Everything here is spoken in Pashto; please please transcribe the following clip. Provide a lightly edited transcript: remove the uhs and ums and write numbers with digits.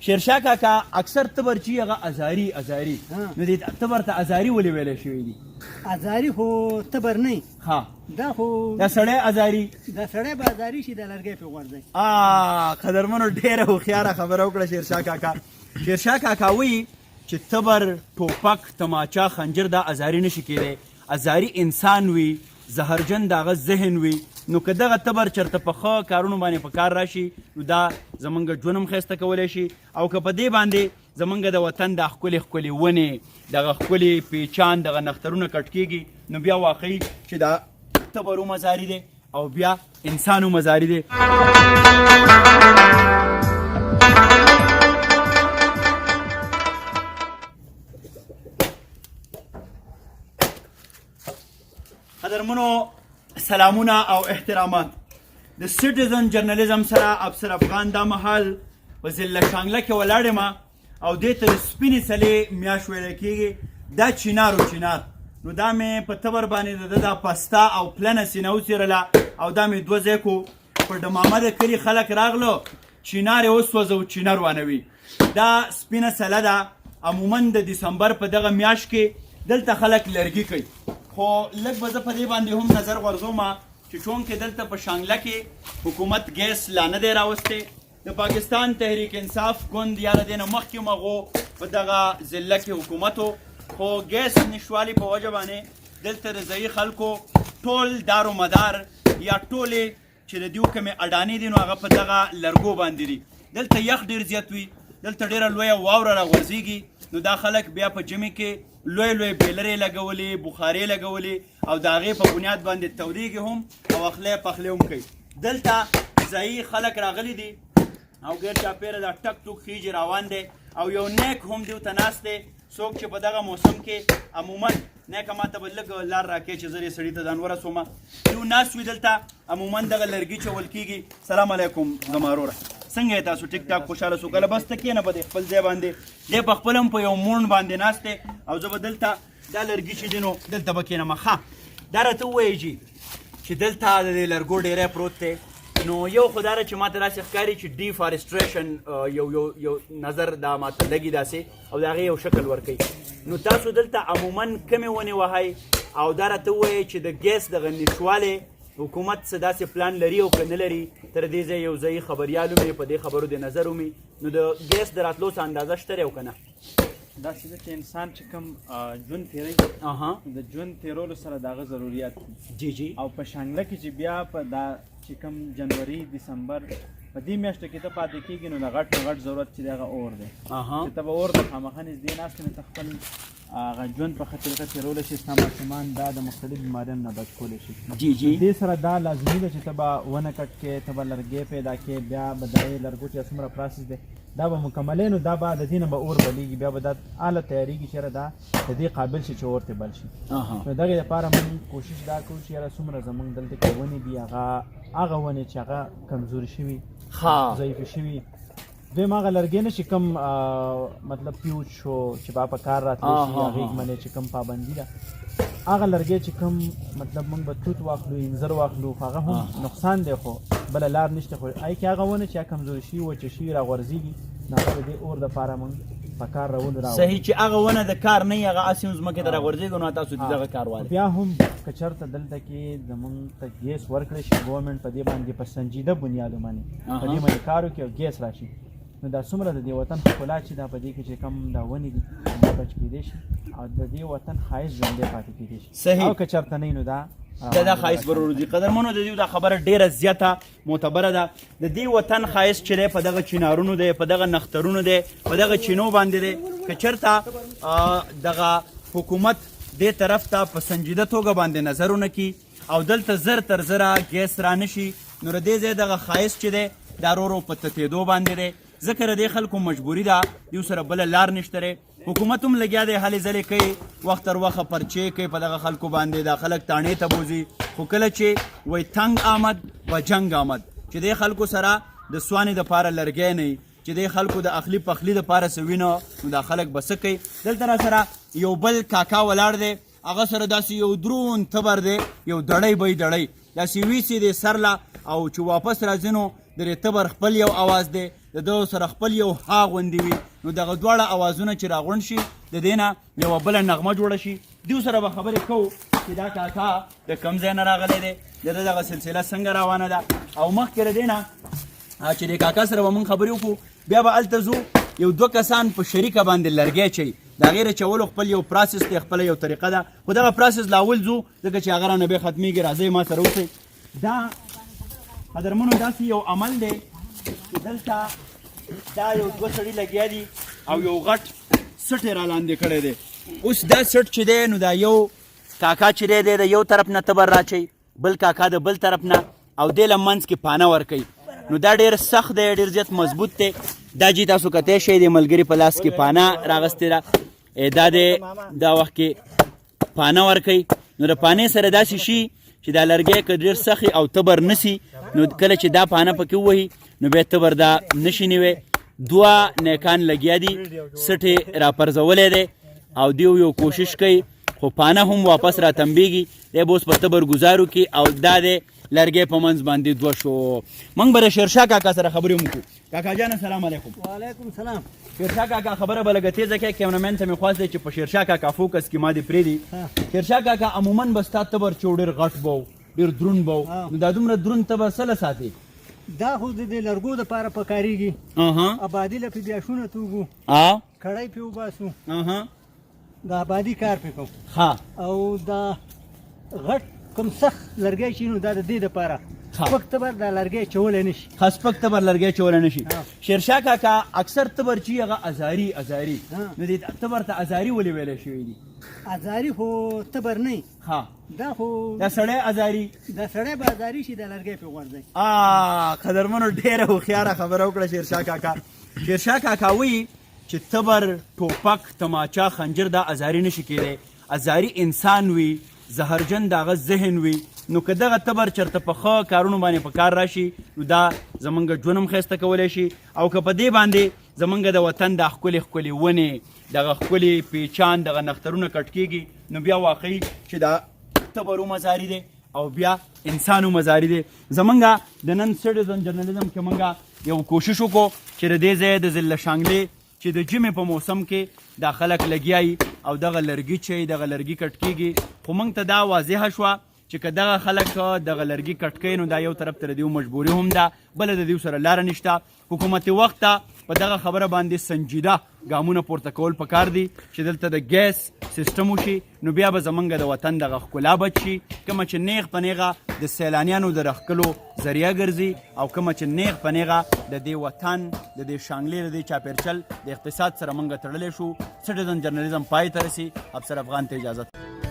شیرشاه کاکا اکثر تبر چې هغه ازاري نو دې تبر ته ازاري ولې ویلی شوي دي؟ ازاري خو تبر نه ها دا خو دا سړی ازاري دا سړی به ازاري شي د لرګی پې غورځوي. قدرمنو ډېره هوښیاره خبره وکړه شیرشاه کاکا. شیرشاه کاکا وایي چې تبر ټوپک تماچا خنجر دا ازاري نشي کېدی. ازاري انسان وي، زهرجن د هغه ذهن وي، نو که دغه تبر چېرته په ښه کارونو باندې په کار راشي نو دا زمونږ ژوند هم ښایسته کولی شي، او که په دې باندې زمونږ د وطن دا ښکلې ښکلې ونې دغه ښکلې پیچان دغه نخترونه کټ کېږي نو بیا واقعي چې دا تبر هم ازاري دی او بیا انسان هم ازاري دی. قدرمنو سلامونه او احترامات. د سټیزن جرنالیزم سره افسر افغان دا مهال په ضلع شانګله کې ولاړ یم او دې ته د سپینې څلې میاشت ویلی کېږي. دا چینار نو دا مې په تبر باندې د دا پسته او پلنه سینه وڅېرله او دا مې دوه ځای کو. په ډمامه د کلي خلک راغلو، چینار یې وسوځه او چینر وانوي. دا سپینه څله ده. عموما د دسمبر په دغه میاشت کې دلته خلک لرګي کوي، خو لږ به زه په دې باندې هم نظر غورځوم چې چونکې دلته په شانګله کې حکومت ګیس لا نه دی راوستی. د پاکستان تحریک انصاف ګوند یا له دې نه مخکې مغو په دغه ضلع کې حکومت و، خو ګیس نشتوالي په وجه باندې دلته د ځایي خلکو ټول دار و مدار یا ټولې چې د دیو کومې اډانې دي نو هغه په دغه لرګو باندې دي. دلته یخ ډېر زیات وي، دلته ډېره لویه واوره راغورځېږي نو دا خلک بیا په ژمي کې لوی بیلرې لګولې، بخارې لګولې او د هغې په بنیاد باندې تودېږي هم او اخلی پخلی هم کوي. دلته ځایي خلک راغلي دي او ګیر چاپېره دا ټک ټوک خیجې روان دی او یو نیک هم دیو ته ناست دی، څوک چې په دغه موسم کې عموما نیکه ما ته به لږ لار راکړې چې زه یې سړي ته ځان ورسومه. دیو ناست وي دلته عموما دغه لرګي چول کېږي. سلام علیکم زما وروره، څنګه یې تاسو ټیک ټاک خوشحاله سو؟ کله بس ته کښېنه په دې خپل ځای باندې. دی په خپل هم په یو مونډ باندې ناست دی او زه به دلته دا لرګي چې دي نو دلته به کښېنم. ښه دا راته ووایي جي چې دلته د دې لرګو ډیری پروت دی، نو یو خو دا چې ماته داسې ښکاري چې ډیفارسټریشن یو نظر دا ماته لګي داسې او د هغې یو شکل ورکوي. نو تاسو دلته عموما کمې ونې وهئ او دا راته ووایئ چې د ګیس دغه نشتوالی حکومت څه داسې پلان لري او که نه لري. تر دې ځای یو ځایي خبریال ومې په دې خبرو د نظر ومې، نو د ګیس د راتلو څه اندازه شته دی او که نه؟ داسې ده چې انسان چې کوم ژوند تېروي د ژوند تېرولو سره د هغه ضروریات جی او په شانګله کې چې بیا په دا چې کوم جنوري دسمبر په دې میاشتو کې ته پاتې کېږي نو د غټ نه غټ ضرورت چې دی هغه اور دی چې ته به اور د خامخا نږدې ناست نو ته خپل هغه ژوند په ښه طریقه تېرولی شي، ستا ماشومان دا د مختلف بیماریانو نه بچ کولی شي. دې سره دا لازمي ده چې ته به ونه کټ کې، ته به لرګی پیدا کې، بیا به د هغې لرګو چې څومره پراسس دی دا به مکملی نو دا به د دې نه به اور بلیږي، بیا به دا اله تیارېږي چې یاره دا د دې قابل شي چې اور ترې بل شي. نو دغې دپاره موږ کوشش دا کوو چې یاره څومره زموږ دلته کې ونې دي هغه ونې چې هغه کمزوري شوي ضعیفې شوي. دویم هغه لرګی نه چې کوم مطلب فیوز شو چې په کار راتلی شي هغې منې چې کوم پابندي ده، هغه لرګی چې کوم مطلب موږ به توت واخلو، انځر واخلو، هغه هم نقصان دی خو بله لار نشته. خو ای کې هغه ونه چې کمزوري شي وچه شي راغورځېږي نو هغه د دې اور دپاره موږ په کار راولو صحیح چې هغه ونه د کار نه وي هغه هسې هم ځمکې ته راغورځېږي نو تاسو د دغه کار والی. بیا هم که چېرته دلته کې زموږ ته ګیس ورکړی شي ګورمنټ په دې باندې په سنجیده بنیادو باندې په دې باندې کار وکړي او ګیس راشي نو دا څومره د دې وطن ښکلا چې دا په دې کې چې کم دا ونې دي دا بچ کېدی شي او د دې وطن ښایست ژوندی پاتې کېدی شي. صحیح او که چېرته نه وي نو دا ښایست به وروځي. قدرمنو د دې دا خبره ډېره زیاته معتبره ده. د دې وطن ښایست چې دی په دغه چینارونو دی، په دغه نخترونو دی، په دغه چینو باندې دی. که چېرته دغه حکومت دې طرف ته په سنجیده توګه باندې نظر ونه کړي او دلته زر تر زره ګیس را نه شي نو د دې ځای دغه ښایست چې دی دا ورو په تتېدو باندې دی. ځکه د دې خلکو مجبوري ده، دیو سره بله لار نشته دی. حکومت هم لګیا دی هلې ځلې کوي، وخت تر وخته پرچې کوي په دغه خلکو باندې، دا خلک تاڼې ته بوځي. خو کله چې وایي تنګ آمد و جنګ آمد چې دې خلکو سره د سوانې دپاره لرګی نه وي، چې دې خلکو د اخلي پخلي دپاره څه وینه نو دا خلک به څه کوي. دلته را سره یو بل کاکا ولاړ دی، هغه سره داسې یو درون تبر دی، یو دړی به یې دړی داسې ویسي دی سر له او چې واپس راځي نو د دې تبر خپل یو اواز دی، د ده سره خپل یو ها غوندې وي نو دغه دواړه اوازونه چې راغونډ شي د دې نه یوه بله نغمه جوړه شي دیو سره به خبرې کوو چې دا کاکا د کوم ځای نه راغلی دی د ده دغه سلسله څنګه روانه ده او مخکې له دې نه چې د کاکا سره به موږ خبرې وکړو بیا به هلته ځو یو دوه کسان په شریکه باندې لرګی چوي د هغې رچولو خپل یو پراسس دی خپله یو طریقه ده خو دغه پراسس لا اول ځو ځکه چې هغه رانه بیا ختمېږي راځئ ما سره اوسئ دا قدرمنو داسې یو عمل دی چې دلته دا یو دوه سړي لګیا دي او یو غټ سټ یې را لاندې کړی دی اوس دا سټ چې دی نو دا یو کاکا چې دی د یو طرف نه تبر راچوي بل کاکا د بل طرف نه او دې له منځ کې پانه ورکوي نو دا ډېر سخت دی ډېر زیات مضبوط دی دا جی تاسو کتی شئ د ملګري په لاس کې پانه راغستې ده دا د دا وخت کې پانه ورکوي نو د پانې سره داسې شي چې دا لرګی که ډېر سخي او تبر نسی نو کله چې دا پانه پکې ووهي نو بیا تبر دا نشي نیوی دوه نیکان لګیا دي سټ یې راپرځولی دی او دیو یو کوشش کوي خو پانه هم واپس را تنبیږي دی به اوس په تبر ګزارو کې او دا دی لرګی په منځ باندې دوه شو موږ به د شیرشاه کاکا سره خبرې هم وکړو کاکا جان السلام علیکم وعلیکم سلام شیرشاه کاکا خبره به لږه تیزه کړئ کیمرامین ته مې خواست دی چې په شیرشاه کاکا فوکس کې ما دې پرېږدي شیرشاه کاکا عموما به ستا تبر چې ډېر غټ به ډېر دروند به نو دا دومره دروند تبر څه له ساتي دا خو د دې لرګو دپاره پکارېږي آبادي له پې بیا شونه توږو کړی پې وباسو د آبادي کار پې کوو ښه او دا غټ کوم سخت لرګی چې نو دا د دې دپاره سپک تبر دا لرګی چولی نه شي ښه سپک تبر لرګی چولی نه شي شیرشاه کاکا اکثر تبر چې هغه ازاري نو دې تبر ته ازاري ولې ویلی شوي دي ازاري خو تبر نه ښه دا خو دا سړی ازاري دا سړی به ازاري شي دا لرګی پې غورځوي قدرمنو ډېره هوښیاره خبره وکړه شیرشاه کاکا شیرشاه کاکا وایي چې تبر ټوپک تماچا خنجر دا ازاري نشي کېدی ازاري انسان وي زهرجن د هغه ذهن وي نو که دغه تبر چېرته په ښه کارونو باندې په کار راشي نو دا زمونږ ژوند هم ښایسته کولی شي او که په دې باندې زمونږ د وطن دا ښکلې ښکلې ونې دغه ښکلې پیچان دغه نخترونه کټ کېږي نو بیا واقعي چې دا تبر هم ازاري دی او بیا انسان هم ازاري دی زمونږ د نن سټیزن جرنالیزم کې مونږ یو کوشش وکړو چې د دې ځای د ضلع شانګلې چې د ژمي په موسم کې دا خلک لګیایي او دغه لرګي چې دغه لرګي کټ کېږي خو موږ ته دا واضحه شوه چې که دغه خلک دغه لرګي کټ کوي نو دا یو طرف ته د دیو مجبوري هم ده بله د دیو سره لاره نشته حکومت وخت ته په دغه خبره باندې سنجیده ګامونه پورته کول پکار دي چې دلته د ګیس سیستم وشي نو بیا به زمونږ د وطن دغه ښکلا بچ شي کومه چې نیغ په نیغه د سیلانیانو د راښکلو ذریعه ګرځي او کومه چې نیغ په نیغه د دې وطن د دې شانګلې د دې چاپیرچل د اقتصاد سره موږ تړلی شو سټیزن جرنالیزم پای ته رسي افسر افغان ته اجازت